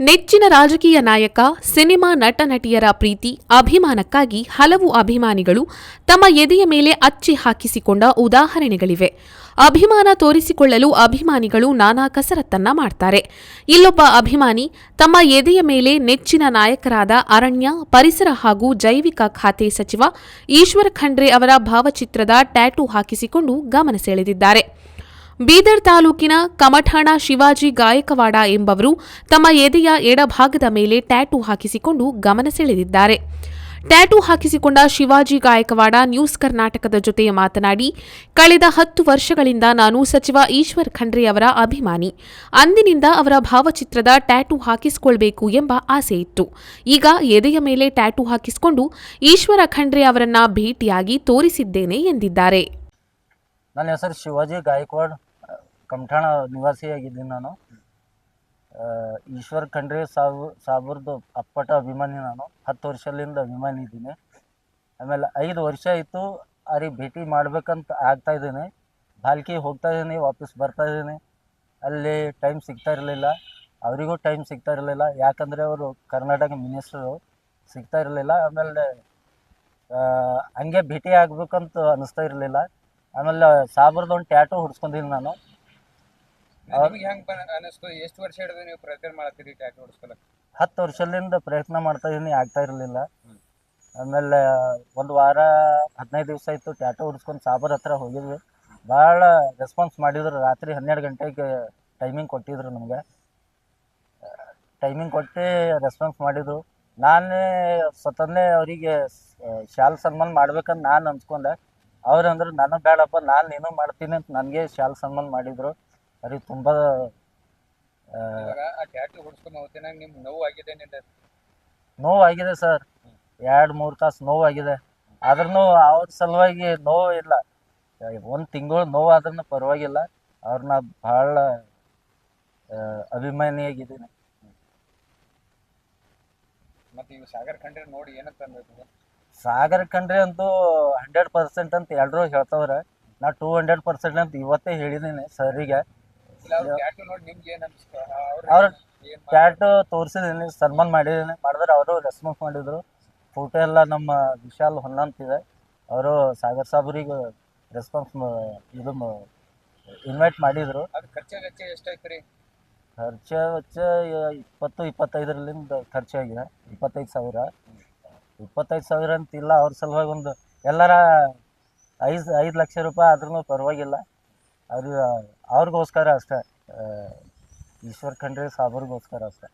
ನೆಚ್ಚಿನ ರಾಜಕೀಯ ನಾಯಕ, ಸಿನಿಮಾ ನಟ ನಟಿಯರ ಪ್ರೀತಿ, ಅಭಿಮಾನಕ್ಕಾಗಿ ಹಲವು ಅಭಿಮಾನಿಗಳು ತಮ್ಮ ಎದೆಯ ಮೇಲೆ ಅಚ್ಚಿ ಹಾಕಿಸಿಕೊಂಡ ಉದಾಹರಣೆಗಳಿವೆ. ಅಭಿಮಾನ ತೋರಿಸಿಕೊಳ್ಳಲು ಅಭಿಮಾನಿಗಳು ನಾನಾ ಕಸರತ್ತನ್ನ ಮಾಡ್ತಾರೆ. ಇಲ್ಲೊಬ್ಬ ಅಭಿಮಾನಿ ತಮ್ಮ ಎದೆಯ ಮೇಲೆ ನೆಚ್ಚಿನ ನಾಯಕರಾದ ಅರಣ್ಯ, ಪರಿಸರ ಹಾಗೂ ಜೈವಿಕ ಖಾತೆ ಸಚಿವ ಈಶ್ವರ್ ಖಂಡ್ರೆ ಅವರ ಭಾವಚಿತ್ರದ ಟ್ಯಾಟೂ ಹಾಕಿಸಿಕೊಂಡು ಗಮನ ಸೆಳೆದಿದ್ದಾರೆ. ಬೀದರ್ ತಾಲೂಕಿನ ಕಮಠಾಣ ಶಿವಾಜಿ ಗಾಯಕವಾಡ ಎಂಬವರು ತಮ್ಮ ಎದೆಯ ಎಡಭಾಗದ ಮೇಲೆ ಟ್ಯಾಟೂ ಹಾಕಿಸಿಕೊಂಡು ಗಮನ ಸೆಳೆದಿದ್ದಾರೆ. ಟ್ಯಾಟೂ ಹಾಕಿಸಿಕೊಂಡ ಶಿವಾಜಿ ಗಾಯಕವಾಡ ನ್ಯೂಸ್ ಕರ್ನಾಟಕದ ಜೊತೆ ಮಾತನಾಡಿ, ಕಳೆದ 10 ವರ್ಷಗಳಿಂದ ನಾನು ಸಚಿವ ಈಶ್ವರ್ ಖಂಡ್ರೆ ಅವರ ಅಭಿಮಾನಿ. ಅಂದಿನಿಂದ ಅವರ ಭಾವಚಿತ್ರದ ಟ್ಯಾಟೂ ಹಾಕಿಸಿಕೊಳ್ಬೇಕು ಎಂಬ ಆಸೆ ಇತ್ತು. ಈಗ ಎದೆಯ ಮೇಲೆ ಟ್ಯಾಟೂ ಹಾಕಿಸಿಕೊಂಡು ಈಶ್ವರ ಖಂಡ್ರೆ ಅವರನ್ನ ಭೇಟಿಯಾಗಿ ತೋರಿಸಿದ್ದೇನೆ ಎಂದಿದ್ದಾರೆ. ನನ್ನ ಹೆಸರು ಶಿವಾಜಿ ಗಾಯಕ್ವಾಡ್, ಕಮಠಾಣ ನಿವಾಸಿಯಾಗಿದ್ದೀನಿ. ನಾನು ಈಶ್ವರ್ ಖಂಡ್ರೆ ಸಾಬ್ರದ್ದು ಅಪ್ಪಟ ಅಭಿಮಾನಿ. ನಾನು 10 ವರ್ಷದಿಂದ ಅಭಿಮಾನಿ ಇದ್ದೀನಿ. ಆಮೇಲೆ 5 ವರ್ಷ ಆಯಿತು ಅವ್ರಿಗೆ ಭೇಟಿ ಮಾಡ್ಬೇಕಂತ ಆಗ್ತಾ ಇದ್ದೀನಿ. ಭಾಲ್ಕಿ ಹೋಗ್ತಾ ಇದ್ದೀನಿ, ವಾಪಸ್ ಬರ್ತಾ ಇದ್ದೀನಿ. ಅಲ್ಲಿ ಟೈಮ್ ಸಿಗ್ತಾ ಇರಲಿಲ್ಲ, ಅವರಿಗೂ ಟೈಮ್ ಸಿಗ್ತಾ ಇರಲಿಲ್ಲ. ಯಾಕಂದರೆ ಅವರು ಕರ್ನಾಟಕ ಮಿನಿಸ್ಟರು, ಸಿಗ್ತಾ ಇರಲಿಲ್ಲ. ಆಮೇಲೆ ಹಂಗೆ ಭೇಟಿ ಆಗ್ಬೇಕಂತ ಅನ್ನಿಸ್ತಾ ಇರಲಿಲ್ಲ. ಆಮೇಲೆ ಸಾಬ್ರದ್ದು ಒಂದು ಟ್ಯಾಟೂ ಹೊಡ್ಸ್ಕೊಂಡಿದ್ದೀನಿ ನಾನು. ಎಷ್ಟು ವರ್ಷ ಹಿಡಿದು ನೀವು ಪ್ರಯತ್ನ ಮಾಡ್ತೀರಿ ಟ್ಯಾಟೂ ಹೊಡ್ಸ್ಕೊಳಕ್ಕೆ? 10 ವರ್ಷದಿಂದ ಪ್ರಯತ್ನ ಮಾಡ್ತಾ ಇದ್ದೀನಿ, ಆಗ್ತಾ ಇರಲಿಲ್ಲ. ಆಮೇಲೆ ಒಂದು ವಾರ 15 ದಿವಸ ಆಯಿತು ಟ್ಯಾಟೂ ಹೊಡ್ಸ್ಕೊಂಡು ಸಾಬ್ರ ಹತ್ರ ಹೋಗಿದ್ವಿ. ಭಾಳ ರೆಸ್ಪಾನ್ಸ್ ಮಾಡಿದ್ರು. ರಾತ್ರಿ 12 ಗಂಟೆಗೆ ಟೈಮಿಂಗ್ ಕೊಟ್ಟಿದ್ರು ನಮಗೆ. ಟೈಮಿಂಗ್ ಕೊಟ್ಟು ರೆಸ್ಪಾನ್ಸ್ ಮಾಡಿದರು. ನಾನೇ ಸ್ವತಃನೇ ಅವರಿಗೆ ಶಾಲ್ ಸನ್ಮಾನ ಮಾಡ್ಬೇಕಂತ ನಾನು ಅನ್ಸ್ಕೊಂಡೆ. ಅವ್ರು ಅಂದ್ರೆ ನನಗೆ ಬೇಡಪ್ಪ, ನಾನು ನೀನು ಮಾಡ್ತೀನಿ ಅಂತ ನನಗೆ ಶಾಲ್ ಸನ್ಮಾನ ಮಾಡಿದರು. ಅವ್ರಿಗೆ ತುಂಬ ನೋವಾಗಿದೆ ಸರ್. 2-3 ತಾಸು ನೋವಾಗಿದೆ. ಆದ್ರೂ ಅವ್ರ ಸಲುವಾಗಿ ನೋವು ಇಲ್ಲ. 1 ತಿಂಗಳು ನೋವಾದ್ರೂ ಪರವಾಗಿಲ್ಲ. ಅವ್ರನ್ನ ಭಾಳ ಅಭಿಮಾನಿಯಾಗಿದ್ದೀನಿ. ಮತ್ತು ಈಗ ಸಾಗರ್ ಖಂಡ್ರೆ ನೋಡಿ ಏನಂತ ಅನ್ಬೇಕು? ಸಾಗರ್ ಖಂಡ್ರೆ ಅಂತೂ 100% ಅಂತ ಎಲ್ಲರೂ ಹೇಳ್ತವ್ರೆ. ನಾ 200% ಅಂತ ಇವತ್ತೇ ಹೇಳಿದ್ದೀನಿ ಸರ್ರಿಗೆ. ಅವ್ರ ಟ್ಯಾಟೂ ತೋರಿಸಿದ್ದೀನಿ, ಸನ್ಮಾನ ಮಾಡಿದ್ದೀನಿ. ಮಾಡಿದ್ರೆ ಅವರು ರೆಸ್ಪಾನ್ಸ್ ಮಾಡಿದರು. ಫೋಟೋ ಎಲ್ಲ ನಮ್ಮ ವಿಶಾಲ್ ಹೊನ್ನಂತಿದೆ, ಅವರು ಸಾಗರ್ ಸಾಬ್ರಿಗೆ ರೆಸ್ಪಾನ್ಸ್ ಇನ್ವೈಟ್ ಮಾಡಿದರು. ಖರ್ಚು ವೆಚ್ಚ 20-25 ಖರ್ಚಾಗಿದೆ. 25,000 ಅಂತಿಲ್ಲ. ಅವ್ರ ಸಲುವಾಗಿ ಒಂದು ಎಲ್ಲರ 5 ಲಕ್ಷ ರೂಪಾಯಿ ಆದ್ರೂ ಪರವಾಗಿಲ್ಲ. ಅವ್ರಿಗೋಸ್ಕರ ಅಷ್ಟೇ, ಈಶ್ವರ್ ಖಂಡ್ರೆ ಸಾಬ್ರಿಗೋಸ್ಕರ ಅಷ್ಟೇ.